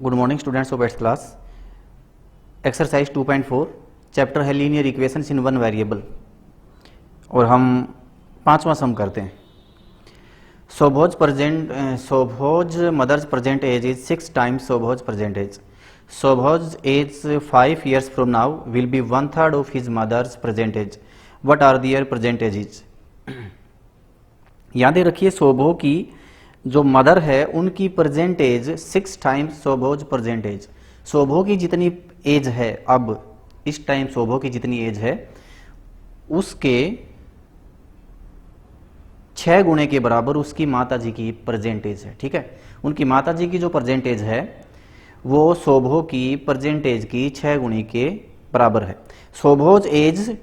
Good morning students of eighth class. Exercise 2.4 chapter है linear equations in one variable और हम पांचवा sum करते हैं। Sobho's mother's present age is 6 times Sobho's present age. Sobho's age 5 years from now will be 1/3 of his mother's present age. What are their present ages. याद रखिए सोभो की जो मदर है उनकी present age 6 times Sobho's present age. Sobho की जितनी एज है अब इस टाइम सोभो की जितनी एज है उसके 6 गुणे के बराबर उसकी माता जी की प्रेजेंट एज है। ठीक है, उनकी माता जी की जो प्रेजेंट एज है वो सोभो की प्रेजेंट एज की 6 गुणे के बराबर है। सोभोज एज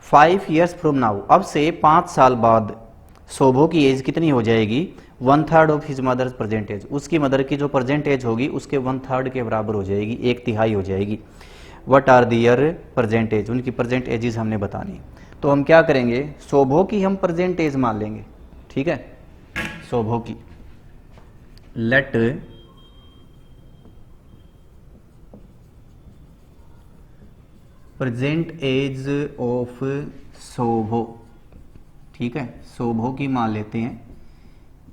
5 years फ्रॉम नाउ, अब से 5 साल बाद सोभो की एज कितनी हो जाएगी 1/3 of his mother's present age. उसकी मदर की जो प्रेजेंट एज होगी उसके 1/3 के बराबर हो जाएगी, 1/3 हो जाएगी। What are their present age, उनकी प्रेजेंट एजेस हमने बतानी। तो हम क्या करेंगे, सोभो की हम प्रेजेंट एज मान लेंगे। ठीक है, सोभो की let present age of Sobho. ठीक है, सोभो की मान लेते हैं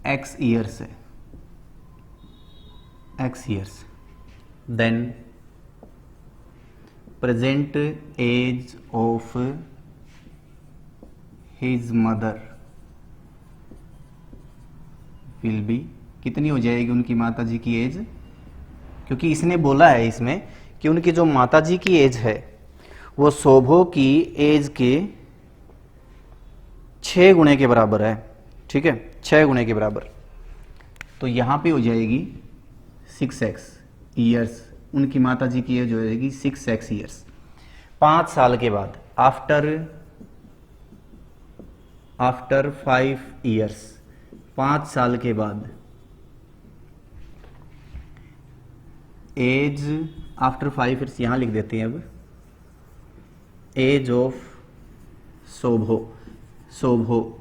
x ईयर्स है, x years. Then present age of his mother will be, कितनी हो जाएगी उनकी माता जी की एज, क्योंकि इसने बोला है इसमें कि उनकी जो माता जी की एज है वो सोभो की एज के 6 गुणे के बराबर है। ठीक है, 6 गुणे के बराबर। तो यहां पे हो जाएगी 6x ईयर्स, उनकी माता जी की एज हो जाएगी 6x ईयर्स। 5 साल के बाद आफ्टर 5 ईयर्स, 5 साल के बाद एज आफ्टर 5 ईयर्स यहां लिख देते हैं। अब एज ऑफ सोभो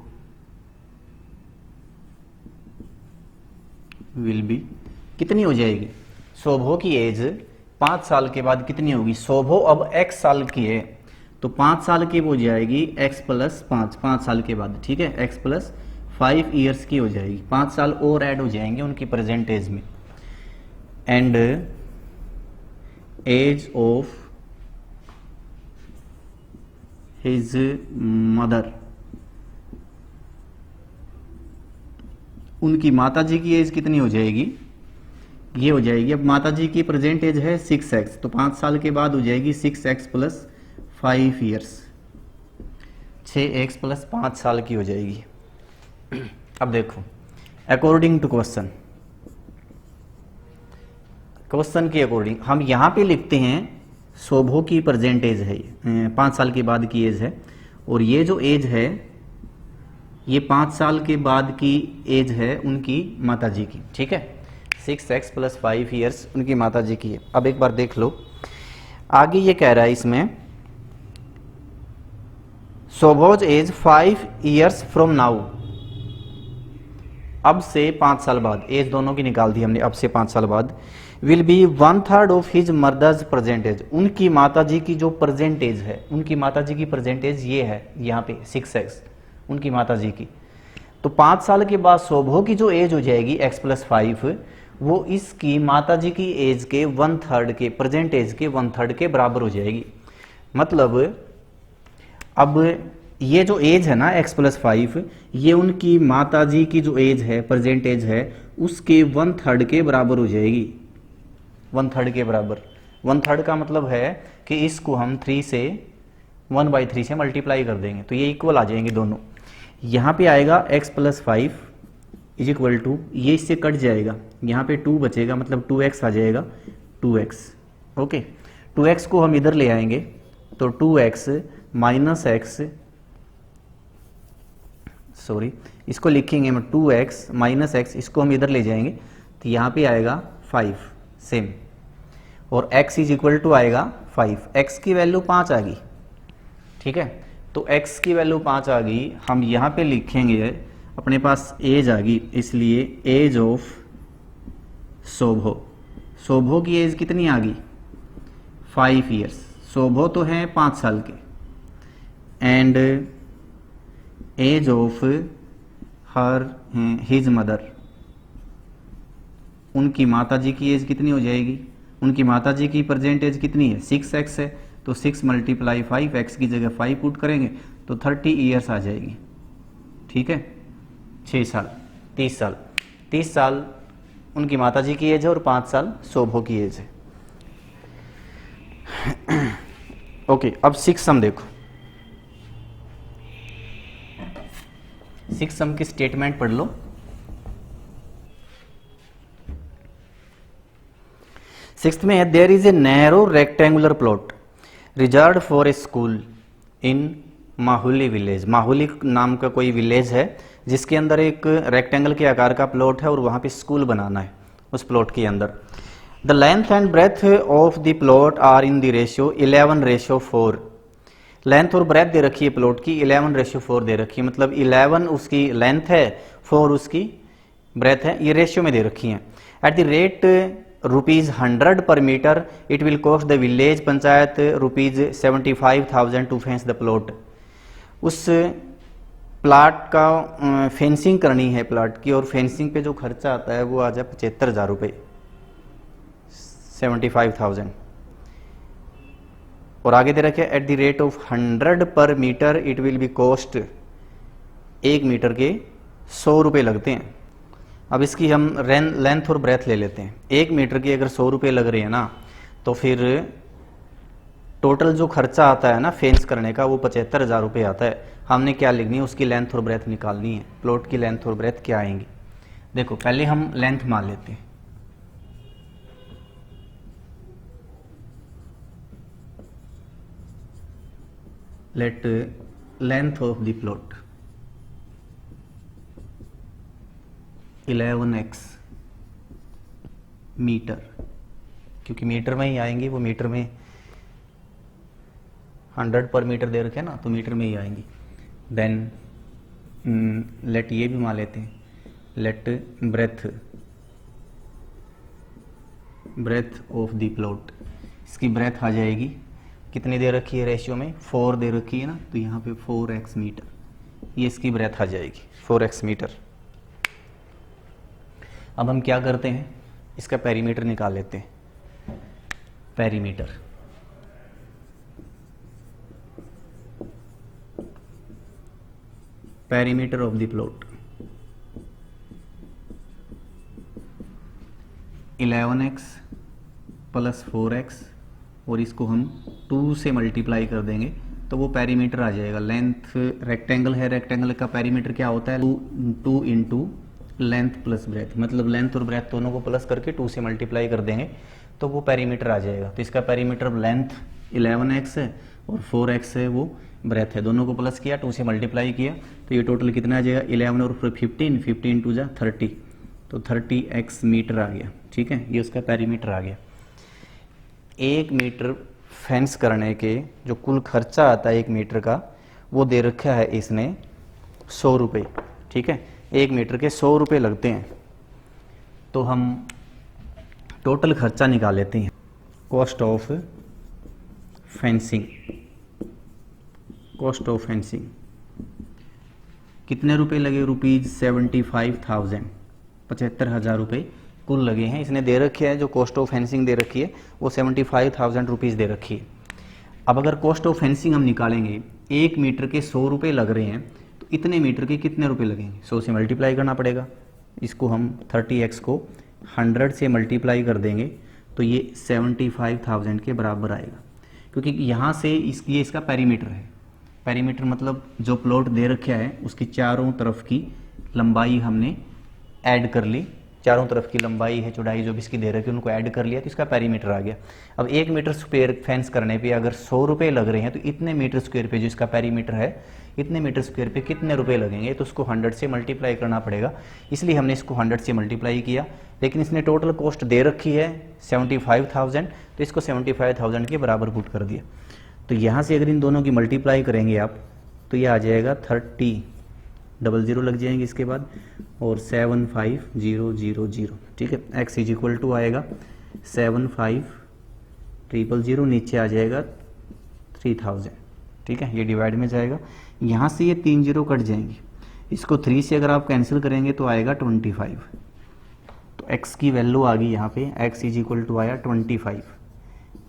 विल बी, कितनी हो जाएगी सोभो की एज 5 साल के बाद कितनी होगी। सोभो अब x साल की है तो 5 साल की हो जाएगी x + 5, 5 साल के बाद। ठीक है, x + 5 ईयर्स की हो जाएगी, 5 साल और ऐड हो जाएंगे उनकी प्रेजेंट एज में। And age of his mother, उनकी माता जी की एज कितनी हो जाएगी, ये हो जाएगी। अब माता जी की प्रेजेंट एज है 6x, तो 5 साल के बाद हो जाएगी 6x + 5 ईयर्स, 6x + 5 साल की हो जाएगी। अब देखो अकॉर्डिंग टू क्वेश्चन के अकॉर्डिंग हम यहां पे लिखते हैं सोभो की प्रेजेंट एज है 5 साल के बाद की एज है, और ये जो एज है ये 5 साल के बाद की एज है उनकी माता जी की। ठीक है, 6x + 5 ईयर्स उनकी माता जी की है। अब एक बार देख लो आगे ये कह रहा है इसमें सोभोज एज 5 years फ्रॉम नाउ, अब से 5 साल बाद, एज दोनों की निकाल दी हमने, अब से 5 साल बाद will be 1/3 of his mother's present age. उनकी माता जी की जो प्रेजेंट एज है, उनकी माता जी की प्रेजेंट एज ये है यहाँ पे 6x उनकी माता जी की। तो 5 साल के बाद सोभो की जो एज हो जाएगी x + 5, वो इसकी माता जी की एज के 1/3 के, प्रेजेंट एज के 1/3 के बराबर हो जाएगी। मतलब अब ये जो एज है ना x + 5, ये उनकी माता जी की जो एज है, प्रेजेंट एज है, उसके 1/3 के बराबर हो जाएगी, 1/3 के बराबर। 1/3 का मतलब है कि इसको हम 3 से 1/3 से मल्टीप्लाई कर देंगे तो ये इक्वल आ जाएंगे दोनों। यहाँ पे आएगा x + 5 = ये इससे कट जाएगा, यहाँ पे 2 बचेगा, मतलब 2x आ जाएगा, 2x। ओके, 2x को हम इधर ले आएंगे तो 2x - x, सॉरी इसको लिखेंगे हम 2x - x, इसको हम इधर ले जाएंगे तो यहाँ पे आएगा 5 सेम, और x = आएगा 5। x की वैल्यू 5 आ गई। ठीक है, तो x की वैल्यू 5 आ गई, हम यहाँ पे लिखेंगे अपने पास एज आ गई, इसलिए एज ऑफ सोभो शोभो की एज कितनी आ गई 5 ईयर्स, शोभो तो है 5 साल के, and age of her his mother, उनकी माता जी की एज कितनी हो जाएगी, उनकी माता जी की प्रेजेंट एज कितनी है 6x है, तो 6 × 5 x की जगह 5 पुट करेंगे तो 30 ईयर्स आ जाएगी, ठीक है 6 साल 30 साल उनकी माता जी की एज है और 5 साल शोभो की एज है। ओके, अब 6 सम देखो, 6 सम की स्टेटमेंट पढ़ लो। सिक्स्थ में है there is a narrow rectangular plot reserve for a school in Mahuli village. Mahuli नाम का कोई विलेज है जिसके अंदर एक रेक्टेंगल के आकार का प्लॉट है और वहां पे स्कूल बनाना है उस प्लॉट के अंदर। The length and breadth of the plot are in the ratio 11:4। Length और ब्रेथ दे रखी है प्लॉट की 11:4 दे रखी है, मतलब 11 उसकी लेंथ है 4 उसकी ब्रेथ है, ये रेशियो में दे रखी है। At the rate ₹100 per metre it will cost the village panchayat ₹75,000 to fence the plot. उस प्लाट का फेंसिंग करनी है प्लाट की, और फेंसिंग पे जो खर्चा आता है वो आ जाए 75,000 रुपये, 75,000। और आगे दे रखे at the rate of 100 per metre it will be cost, 1 metre के 100 रुपये लगते हैं। अब इसकी हम लेंथ और ब्रेथ ले लेते हैं। 1 मीटर की अगर 100 रुपये लग रही है ना, तो फिर टोटल जो खर्चा आता है ना फेंस करने का वो 75,000 रुपये आता है। हमने क्या लिखनी है, उसकी लेंथ और ब्रेथ निकालनी है। प्लॉट की लेंथ और ब्रेथ क्या आएंगी, देखो पहले हम लेंथ मान लेते हैं। Let length of the plot 11x metre, क्योंकि मीटर में ही आएंगी वो, मीटर में 100 पर मीटर दे रखे ना, तो मीटर में ही आएंगी। देन लेट ये भी मान लेते हैं, let breadth of the plot, इसकी ब्रेथ आ जाएगी कितनी दे रखी है रेशियो में 4 दे रखी है ना, तो यहाँ पे 4x मीटर, ये इसकी ब्रेथ आ जाएगी 4x मीटर। अब हम क्या करते हैं, इसका पेरीमीटर निकाल लेते हैं। Perimeter of the plot 11x plus 4x, और इसको हम 2 से मल्टीप्लाई कर देंगे तो वो पेरीमीटर आ जाएगा। लेंथ रेक्टेंगल है, रेक्टेंगल का पेरीमीटर क्या होता है 2 इंटू लेंथ प्लस ब्रेथ, मतलब लेंथ और ब्रेथ दोनों को प्लस करके 2 से मल्टीप्लाई कर देंगे तो वो पेरीमीटर आ जाएगा। तो इसका पेरीमीटर लेंथ 11x है और 4x है वो ब्रेथ है, दोनों को प्लस किया 2 से मल्टीप्लाई किया तो ये टोटल कितना आ जाएगा 11 और 15 टू जा 30, तो 30x मीटर आ गया। ठीक है, ये उसका पेरीमीटर आ गया। 1 मीटर फेंस करने के जो कुल खर्चा आता है 1 मीटर का, वो दे रखा है इसने 100 रुपये। ठीक है, 1 मीटर के 100 रुपये लगते हैं, तो हम टोटल खर्चा निकाल लेते हैं। कॉस्ट ऑफ फेंसिंग कितने रुपए लगे, ₹75,000, 75,000 रुपये कुल लगे हैं। इसने दे रखे है जो कॉस्ट ऑफ फेंसिंग दे रखी है वो 75,000 रुपीज़ दे रखी है। अब अगर कॉस्ट ऑफ फेंसिंग हम निकालेंगे, 1 मीटर के 100 रुपये लग रहे हैं, तो इतने मीटर के कितने रुपए लगेंगे, 100 से मल्टीप्लाई करना पड़ेगा। इसको हम 30x को 100 से मल्टीप्लाई कर देंगे तो ये 75,000 के बराबर आएगा, क्योंकि यहाँ से ये इसका पेरीमीटर है। पेरीमीटर मतलब जो प्लॉट दे रखा है उसकी चारों तरफ की लंबाई हमने ऐड कर ली, चारों तरफ की लंबाई है चौड़ाई जो भी इसकी दे रखी है उनको ऐड कर लिया तो इसका पेरीमीटर आ गया। अब 1 मीटर स्क्वायर फेंस करने पे अगर 100 रुपये लग रहे हैं तो इतने मीटर स्क्वायर पे जो इसका पेरीमीटर है, इतने मीटर स्क्वायर पे कितने रुपए लगेंगे, तो उसको 100 से मल्टीप्लाई करना पड़ेगा। इसलिए हमने इसको 100 से मल्टीप्लाई किया, लेकिन इसने टोटल कॉस्ट दे रखी है 75,000, तो इसको 75,000 के बराबर पुट कर दिया। तो यहाँ से अगर इन दोनों की मल्टीप्लाई करेंगे आप तो ये आ जाएगा 30 लग जाएंगे इसके बाद, और 75,000। ठीक है, x इज इक्वल टू आएगा 75,000 नीचे आ जाएगा 3000, ठीक है, ये डिवाइड में जाएगा। यहाँ से ये 3 जीरो कट जाएंगे, इसको 3 से अगर आप कैंसिल करेंगे तो आएगा 25। तो x की वैल्यू आ गई यहाँ पे, x इज इक्वल टू आया 25,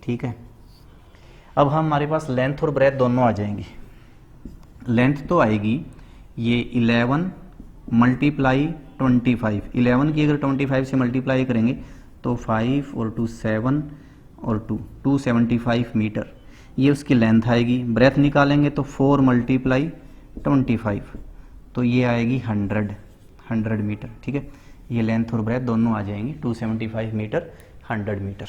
ठीक है। अब हमारे पास लेंथ और ब्रेथ दोनों आ जाएंगी। लेंथ तो आएगी ये 11 मल्टीप्लाई 25, 11 की अगर 25 से मल्टीप्लाई करेंगे तो 5 और 2 7 और 2 275 मीटर, ये उसकी लेंथ आएगी। ब्रेथ निकालेंगे तो 4 मल्टीप्लाई 25, तो ये आएगी 100 मीटर, ठीक है। ये लेंथ और ब्रेथ दोनों आ जाएंगी, 275 मीटर 100 मीटर।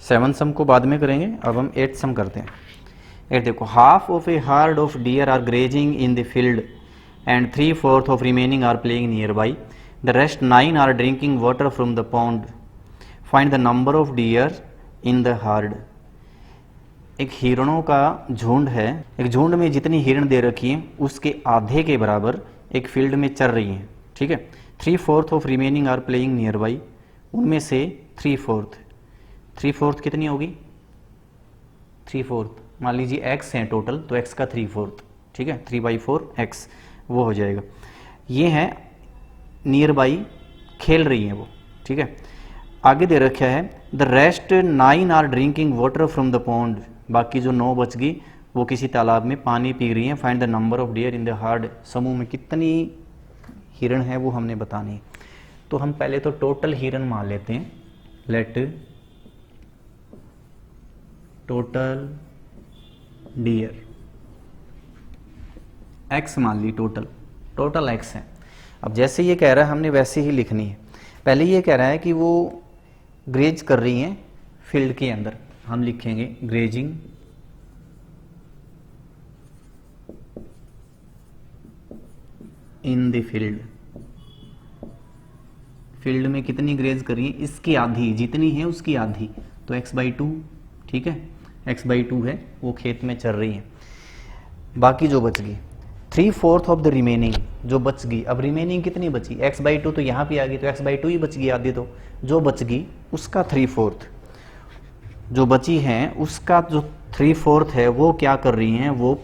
7 सम को बाद में करेंगे, अब हम 8 सम करते हैं। 8 देखो, half of a herd of deer are grazing in the field and 3/4 of remaining are playing nearby, the rest 9 are drinking water from the pond, find the number of deer in the herd। एक हिरणों का झुंड है, एक झुंड में जितनी हिरण दे रखी है उसके आधे के बराबर एक फील्ड में चल रही हैं, ठीक है। 3/4 of remaining are playing nearby, उनमें से 3/4 कितनी होगी, 3/4 मान लीजिए x है टोटल, तो x का 3/4, ठीक है, 3/4 x वो हो जाएगा। ये है नियर बाई, खेल रही है वो, ठीक है। आगे दे रखा है the rest 9 are drinking water from the pond, बाकी जो 9 बच गई वो किसी तालाब में पानी पी रही हैं। Find the number of deer in the herd, समूह में कितनी हिरण है वो हमने बतानी है। तो हम पहले तो टोटल हिरण मान लेते हैं, लेट टोटल डियर x मान ली, टोटल x है। अब जैसे ये कह रहा है हमने वैसे ही लिखनी है। पहले ये कह रहा है कि वो ग्रेज कर रही हैं फील्ड के अंदर, हम लिखेंगे grazing in the field. Field में कितनी ग्रेज करी है, इसकी आधी, जितनी है उसकी आधी, तो x/2, ठीक है, x/2 है, वो खेत में चल रही है। बाकी जो बच गई 3/4 ऑफ द रिमेनिंग, जो बच गई, अब रिमेनिंग कितनी बची, x/2 तो यहाँ पे आ गई, तो x/2 ही बच गई आधी, तो जो बच गई उसका 3/4, जो बची हैं उसका जो 3/4 है वो क्या कर रही हैं, वो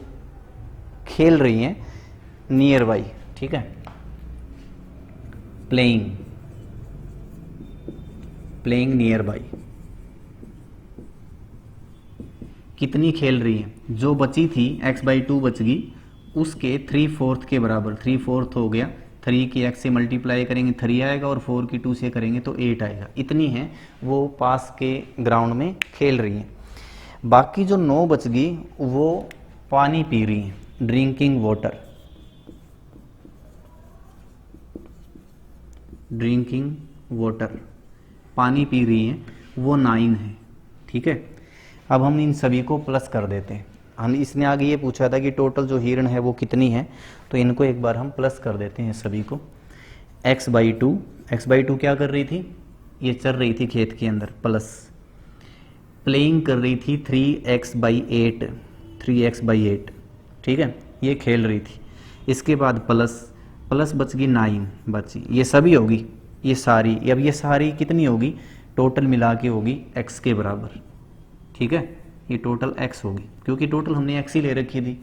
खेल रही हैं नियर बाई, ठीक है, प्लेइंग नियर बाई। कितनी खेल रही है, जो बची थी x/2 बच गई, उसके 3/4 के बराबर, 3/4 हो गया, 3 की x से मल्टीप्लाई करेंगे 3 आएगा, और 4 की 2 से करेंगे तो 8 आएगा। इतनी है वो पास के ग्राउंड में खेल रही हैं। बाकी जो 9 बच गई वो पानी पी रही हैं, ड्रिंकिंग वाटर, पानी पी रही हैं, वो 9 है, ठीक है। अब हम इन सभी को प्लस कर देते हैं। हम इसने आगे ये पूछा था कि टोटल जो हिरण है वो कितनी है, तो इनको एक बार हम प्लस कर देते हैं सभी को। x/2 क्या कर रही थी, ये चल रही थी खेत के अंदर, प्लस प्लेइंग कर रही थी 3x/8, ठीक है, ये खेल रही थी। इसके बाद प्लस बच गई 9 बची, ये सभी होगी, ये सारी, अब ये सारी कितनी होगी, टोटल मिला के होगी x के बराबर, ठीक है। ये टोटल x होगी, क्योंकि टोटल हमने x ही ले रखी थी,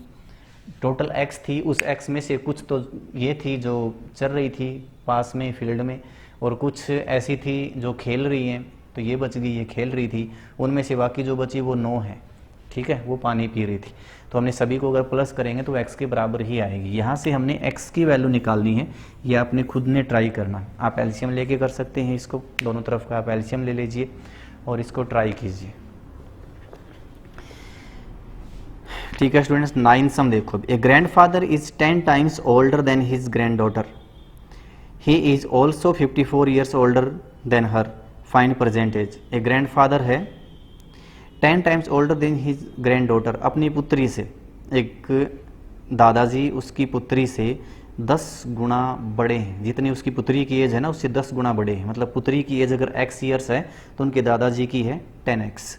टोटल x थी, उस x में से कुछ तो ये थी जो चल रही थी पास में फील्ड में, और कुछ ऐसी थी जो खेल रही हैं, तो ये बच गई, ये खेल रही थी, उनमें से बाकी जो बची वो 9 है, ठीक है, वो पानी पी रही थी। तो हमने सभी को अगर प्लस करेंगे तो x के बराबर ही आएगी। यहाँ से हमने x की वैल्यू निकालनी है, ये आपने खुद ने ट्राई करना। आप एलसीएम लेके कर सकते हैं इसको, दोनों तरफ का आप एलसीएम ले लीजिए और इसको ट्राई कीजिए, ठीक है स्टूडेंट्स। 9 सम देखो, a grandfather is 10 times older than his granddaughter, he is also 54 years older than her, find present age. A grandfather है 10 times older than his granddaughter, अपनी पुत्री से, एक दादाजी उसकी पुत्री से 10 गुना बड़े हैं, जितनी उसकी पुत्री की एज है ना उससे 10 गुना बड़े हैं, मतलब पुत्री की एज अगर x ईयर्स है तो उनके दादाजी की है 10x।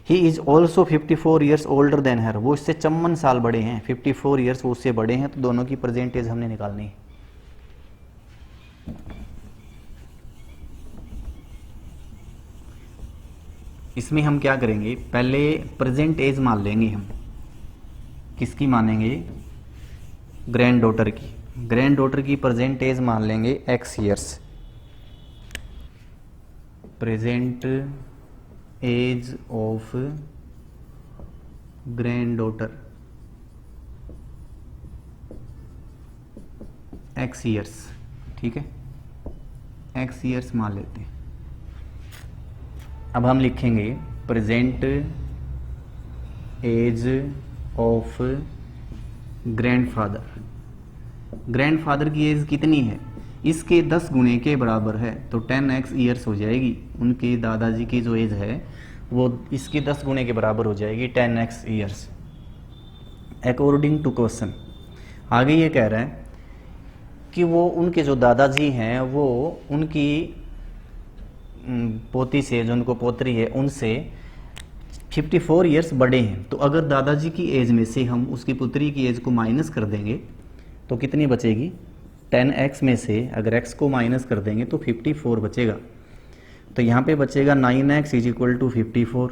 He is also 54 years older than her, वो इससे 54 साल बड़े हैं, 54 ईयर्स वो उससे बड़े हैं, तो दोनों की प्रेजेंट एज हमने निकालनी है। इसमें हम क्या करेंगे, पहले प्रेजेंट एज मान लेंगे हम। किसकी मानेंगे? ग्रैंड डॉटर की। ग्रैंड डॉटर की प्रेजेंट एज मान लेंगे x years. Present age of granddaughter x years, ठीक है, x ईयर्स मान लेते हैं। अब हम लिखेंगे present age of grandfather. Grandfather की एज कितनी है? इसके 10 गुने के बराबर है, तो 10x ईयर्स हो जाएगी। उनके दादाजी की जो एज है वो इसके 10 गुने के बराबर हो जाएगी, 10x years, according to question. आगे ये कह रहा है कि वो उनके जो दादाजी हैं वो उनकी पोती से, जो उनको पोतरी है, उनसे 54 ईयर्स बड़े हैं। तो अगर दादाजी की एज में से हम उसकी पुत्री की एज को माइनस कर देंगे तो कितनी बचेगी? 10x में से अगर x को माइनस कर देंगे तो 54 बचेगा। तो यहाँ पे बचेगा 9x is equal to 54,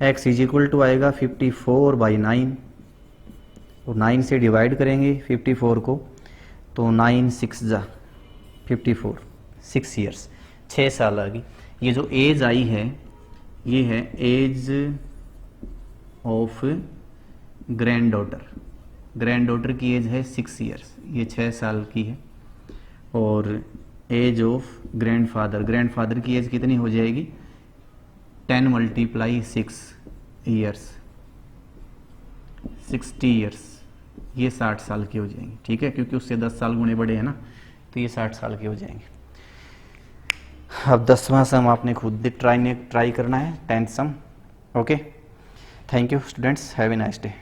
x is equal to आएगा 54 बाई 9, और 9 से डिवाइड करेंगे 54 को, तो 9 6 जा 54, 6 ईयर्स, 6 साल आ गई। ये जो एज आई है ये है age of granddaughter. Granddaughter की एज है 6 ईयर्स, ये 6 साल की है। और एज ऑफ ग्रैंडफादर, ग्रैंडफादर की एज कितनी हो जाएगी? 10 मल्टीप्लाई 6 ईयर्स, 60 ईयर्स, ये 60 साल की हो जाएंगी, ठीक है, क्योंकि उससे 10 साल गुणे बड़े हैं ना, तो ये 60 साल के हो जाएंगे। अब 10वां सम आपने खुद ट्राई करना है, 10th sum. Okay, thank you students, have a nice day.